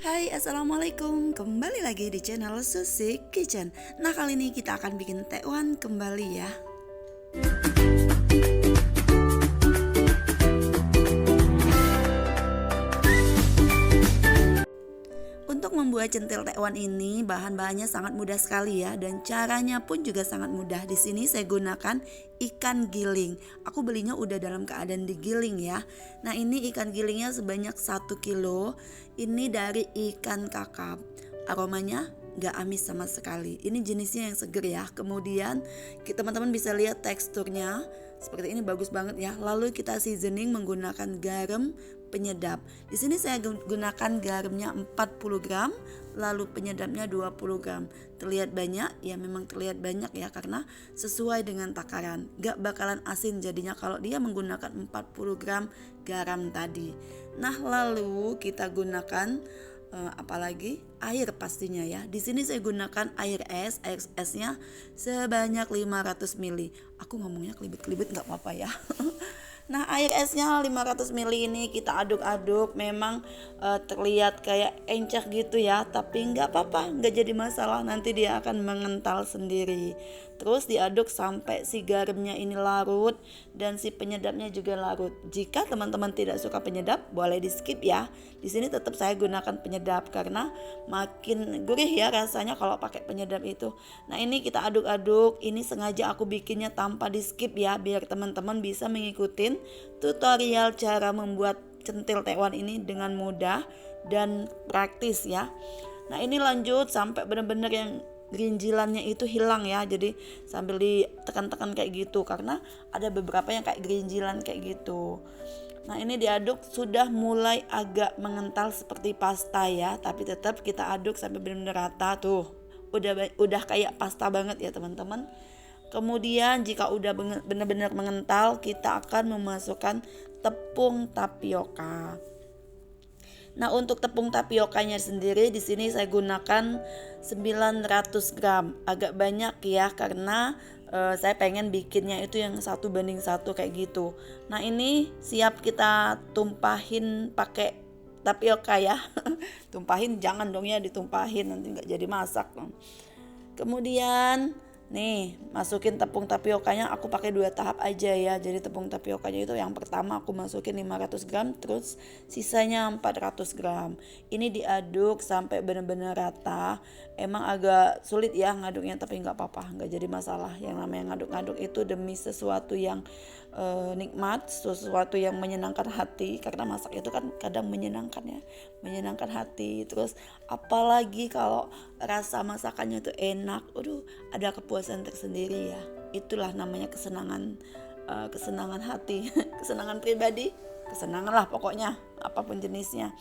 Hai, assalamualaikum. Kembali lagi di channel Susi Kitchen. Nah, kali ini kita akan bikin tekwan kembali ya. Untuk membuat centil tekwan ini, bahan-bahannya sangat mudah sekali ya, dan caranya pun juga sangat mudah. Di sini saya gunakan ikan giling. Aku belinya udah dalam keadaan digiling ya. Nah, ini ikan gilingnya sebanyak 1 kilo. Ini dari ikan kakap. Aromanya gak amis sama sekali. Ini jenisnya yang seger ya. Kemudian teman-teman bisa lihat teksturnya seperti ini, bagus banget ya. Lalu kita seasoning menggunakan garam penyedap. Di sini saya gunakan garamnya 40 gram, lalu penyedapnya 20 gram. Terlihat banyak? Ya memang terlihat banyak ya, karena sesuai dengan takaran. Gak bakalan asin jadinya kalau dia menggunakan 40 gram garam tadi. Nah, lalu kita gunakan apalagi air pastinya ya. Di sini saya gunakan air esnya sebanyak 500 ml. Aku ngomongnya kelibet-kelibet nggak apa-apa ya. Nah, air esnya 500 ml ini kita aduk-aduk. Memang terlihat kayak encah gitu ya, tapi nggak apa-apa, nggak jadi masalah. Nanti dia akan mengental sendiri. Terus diaduk sampai si garamnya ini larut dan si penyedapnya juga larut. Jika teman-teman tidak suka penyedap, boleh di skip ya. Di sini tetap saya gunakan penyedap karena makin gurih ya rasanya kalau pakai penyedap itu. Nah, ini kita aduk-aduk. Ini sengaja aku bikinnya tanpa di skip ya, biar teman-teman bisa mengikuti tutorial cara membuat centil tekwan ini dengan mudah dan praktis ya. Nah, ini lanjut sampai benar-benar yang gerinjilannya itu hilang ya. Jadi sambil ditekan-tekan kayak gitu, karena ada beberapa yang kayak gerinjilan kayak gitu. Nah, ini diaduk sudah mulai agak mengental seperti pasta ya, tapi tetap kita aduk sampai benar-benar rata tuh. Udah kayak pasta banget ya teman-teman. Kemudian jika udah benar-benar mengental, kita akan memasukkan tepung tapioka. Nah, untuk tepung tapiokanya sendiri di sini saya gunakan 900 gram. Agak banyak ya, karena saya pengen bikinnya itu yang 1:1 kayak gitu. Nah, ini siap kita tumpahin pakai tapioka ya. Tumpahin jangan dong ya, ditumpahin nanti nggak jadi masak dong. Kemudian nih, masukin tepung tapiokanya, aku pakai 2 tahap aja ya. Jadi tepung tapiokanya itu yang pertama aku masukin 500 gram, terus sisanya 400 gram. Ini diaduk sampai benar-benar rata. Emang agak sulit ya ngaduknya, tapi nggak apa-apa, nggak jadi masalah. Yang namanya ngaduk-ngaduk itu demi sesuatu yang nikmat, sesuatu yang menyenangkan hati. Karena masak itu kan kadang menyenangkan ya, menyenangkan hati. Terus apalagi kalau rasa masakannya itu enak, ada kepuasan tersendiri ya. Itulah namanya kesenangan, kesenangan hati, kesenangan pribadi, kesenangan lah pokoknya apapun jenisnya.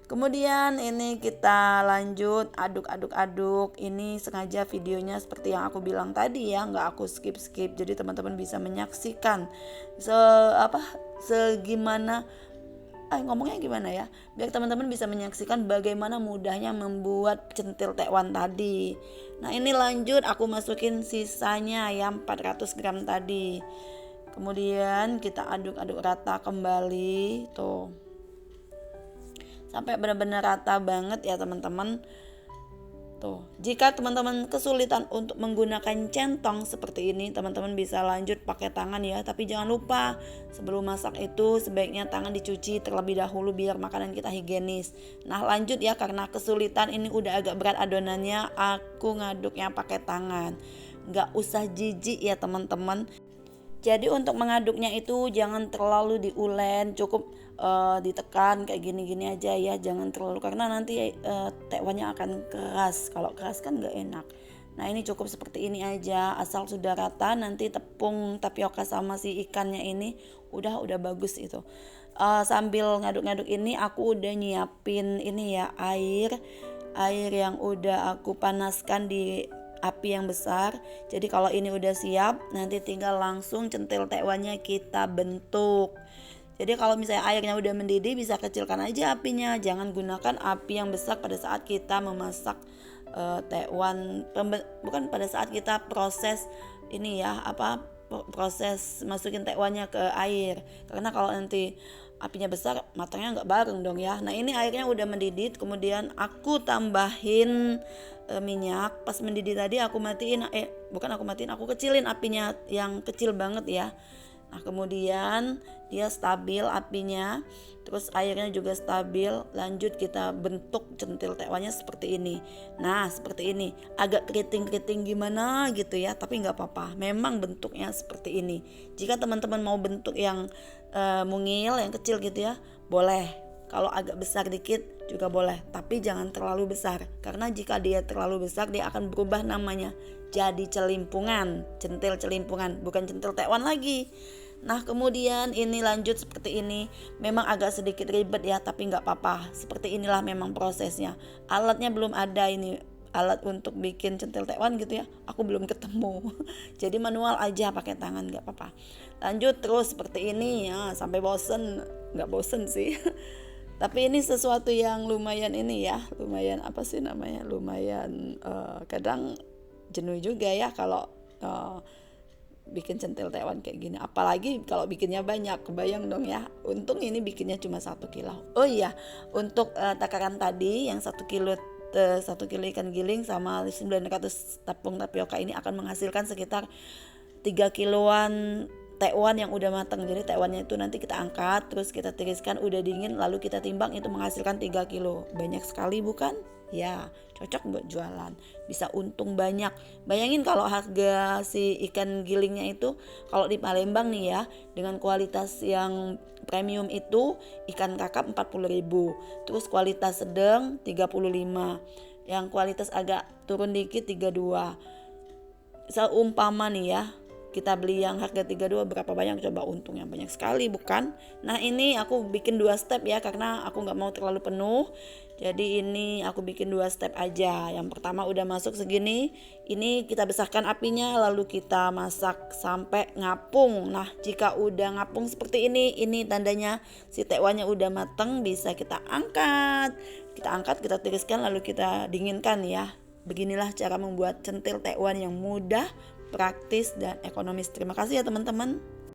Kemudian ini kita lanjut aduk-aduk-aduk. Ini sengaja videonya seperti yang aku bilang tadi ya, nggak aku skip-skip. Jadi teman-teman bisa menyaksikan segimana ngomongnya gimana ya, biar teman-teman bisa menyaksikan bagaimana mudahnya membuat centil tekwan tadi. Nah, ini lanjut aku masukin sisanya yang 400 gram tadi. Kemudian kita aduk-aduk rata kembali tuh, sampai benar-benar rata banget ya teman-teman. Tuh, jika teman-teman kesulitan untuk menggunakan centong seperti ini, teman-teman bisa lanjut pakai tangan ya. Tapi jangan lupa sebelum masak itu sebaiknya tangan dicuci terlebih dahulu biar makanan kita higienis. Nah, lanjut ya, karena kesulitan ini udah agak berat adonannya, aku ngaduknya pakai tangan. Gak usah jijik ya teman-teman. Jadi untuk mengaduknya itu jangan terlalu diulen, cukup ditekan kayak gini-gini aja ya, jangan terlalu, karena nanti tekwannya akan keras. Kalau keras kan nggak enak. Nah, ini cukup seperti ini aja, asal sudah rata. Nanti tepung tapioka sama si ikannya ini udah bagus itu. Sambil ngaduk-ngaduk ini aku udah nyiapin ini ya, air yang udah aku panaskan di api yang besar. Jadi kalau ini udah siap, nanti tinggal langsung centil tekwannya kita bentuk. Jadi kalau misalnya airnya udah mendidih, bisa kecilkan aja apinya. Jangan gunakan api yang besar pada saat kita memasak tekwan, bukan pada saat kita proses ini ya, proses masukin tekwannya ke air. Karena kalau nanti apinya besar, matangnya nggak bareng dong ya. Nah ini airnya udah mendidih, kemudian aku tambahin minyak. Pas mendidih tadi aku matiin, bukan aku matiin, aku kecilin apinya yang kecil banget ya. Nah kemudian dia stabil apinya, terus airnya juga stabil. Lanjut kita bentuk centil tekwannya seperti ini. Nah seperti ini, agak keriting-keriting gimana gitu ya, tapi nggak apa-apa, memang bentuknya seperti ini. Jika teman-teman mau bentuk yang mungil, yang kecil gitu ya, boleh. Kalau agak besar dikit juga boleh, tapi jangan terlalu besar, karena jika dia terlalu besar dia akan berubah namanya jadi celimpungan, centil celimpungan, bukan centil tekwan lagi. Nah kemudian ini lanjut seperti ini. Memang agak sedikit ribet ya, tapi nggak apa-apa, seperti inilah memang prosesnya. Alatnya belum ada, ini alat untuk bikin centil tekwan gitu ya, aku belum ketemu. Jadi manual aja, pakai tangan nggak apa-apa. Lanjut terus seperti ini ya, sampai bosen. Nggak bosen sih tapi ini sesuatu yang lumayan ini ya, lumayan apa sih namanya, lumayan kadang jenuh juga ya kalau bikin centil tekwan kayak gini, apalagi kalau bikinnya banyak. Kebayang dong ya, untung ini bikinnya cuma 1 kilo. Oh iya, untuk takaran tadi yang 1 kilo 1 kilo ikan giling sama 900 tepung tapioka ini akan menghasilkan sekitar 3 kiloan tekwan yang udah matang. Jadi tekwannya itu nanti kita angkat, terus kita tiriskan, udah dingin, lalu kita timbang, itu menghasilkan 3 kilo. Banyak sekali bukan? Ya, cocok buat jualan. Bisa untung banyak. Bayangin kalau harga si ikan gilingnya itu, kalau di Palembang nih ya, dengan kualitas yang premium itu ikan kakap 40.000. Terus kualitas sedang 35. Yang kualitas agak turun dikit 32. Seumpama nih ya, kita beli yang harga 32, berapa banyak coba untungnya? Banyak sekali bukan? Nah ini aku bikin 2 step ya, karena aku gak mau terlalu penuh. Jadi ini aku bikin 2 step aja. Yang pertama udah masuk segini, ini kita besarkan apinya, lalu kita masak sampai ngapung. Nah jika udah ngapung seperti ini tandanya si tekwannya udah mateng, bisa kita angkat. Kita tiriskan, lalu kita dinginkan ya. Beginilah cara membuat centil tekwan yang mudah, praktis, dan ekonomis. Terima kasih ya teman-teman.